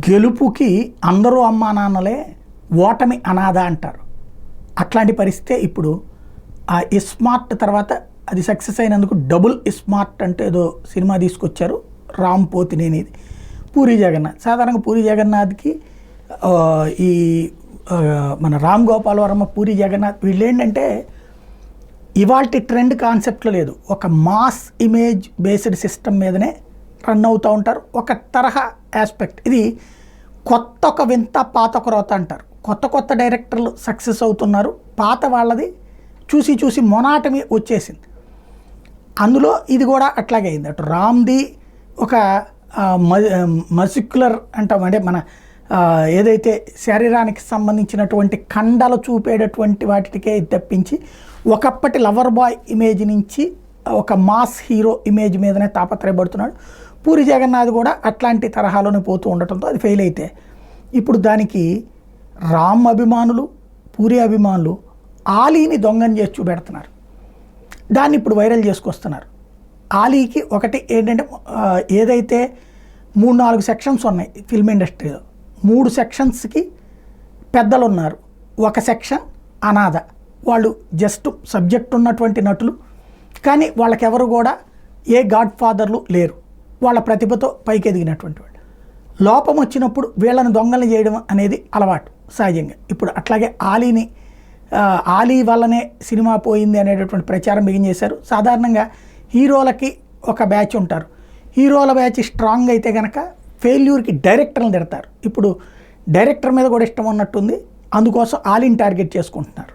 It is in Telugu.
గెలుపుకి అందరూ అమ్మా నాన్నలే, ఓటమి అనాథ అంటారు. అట్లాంటి పరిస్థితే ఇప్పుడు ఆ ఇస్మార్ట్ తర్వాత అది సక్సెస్ అయినందుకు డబుల్ ఇస్మార్ట్ అంటే ఏదో సినిమా తీసుకొచ్చారు రామ్ పోతినేనిది. పూరి జగన్నాథ్, సాధారణంగా పూరి జగన్నాథ్కి ఈ మన రామ్ గోపాల్ వర్మ, పూరి జగన్నాథ్ వీళ్ళు ఏంటంటే ఇవాల్టి ట్రెండ్ కాన్సెప్ట్లో లేదు, ఒక మాస్ ఇమేజ్ బేస్డ్ సిస్టమ్ మీదనే రన్ అవుతూ ఉంటారు. ఒక తరహా ఆస్పెక్ట్ ఇది. కొత్త ఒక వింత పాత ఒక రోత అంటారు. కొత్త కొత్త డైరెక్టర్లు సక్సెస్ అవుతున్నారు, పాత వాళ్ళది చూసి చూసి మొనాటమి వచ్చేసింది. అందులో ఇది కూడా అట్లాగే అయింది. అటు రామ్ది ఒక మసిక్యులర్ అంటాం, అంటే మన ఏదైతే శరీరానికి సంబంధించినటువంటి కండలు చూపేటటువంటి వాటికే తప్పించి ఒకప్పటి లవర్ బాయ్ ఇమేజ్ నుంచి ఒక మాస్ హీరో ఇమేజ్ మీదనే తాపత్రయపడుతున్నాడు. పూరి జగన్నాథ్ కూడా అట్లాంటి తరహాలోనే పోతూ ఉండటంతో అది ఫెయిల్ అయితే ఇప్పుడు దానికి రామ్ అభిమానులు, పూరి అభిమానులు ఆలీని దొంగని చేసి చూపెడుతున్నారు. దాన్ని ఇప్పుడు వైరల్ చేసుకొస్తున్నారు. ఆలీకి ఒకటి ఏంటంటే ఏదైతే 3-4 సెక్షన్స్ ఉన్నాయి ఫిల్మ్ ఇండస్ట్రీలో, 3 సెక్షన్స్కి పెద్దలు ఉన్నారు, ఒక సెక్షన్ అనాథ. వాళ్ళు జస్ట్ సబ్జెక్ట్ ఉన్నటువంటి నటులు, కానీ వాళ్ళకెవరు కూడా ఏ గాడ్ ఫాదర్లు లేరు. వాళ్ళ ప్రతిభతో పైకి ఎదిగినటువంటి వాళ్ళు. లోపం వచ్చినప్పుడు వీళ్ళని దొంగలు చేయడం అనేది అలవాటు సహజంగా. ఇప్పుడు అట్లాగే ఆలీ వల్లనే సినిమా పోయింది అనేటటువంటి ప్రచారం బిగించేశారు. సాధారణంగా హీరోలకి ఒక బ్యాచ్ ఉంటారు, హీరోల బ్యాచ్ స్ట్రాంగ్ అయితే కనుక ఫెయిల్యూర్కి డైరెక్టర్ని తిడతారు. ఇప్పుడు డైరెక్టర్ మీద కూడా ఇష్టం ఉన్నట్టుంది, అందుకోసం ఆలీని టార్గెట్ చేసుకుంటున్నారు.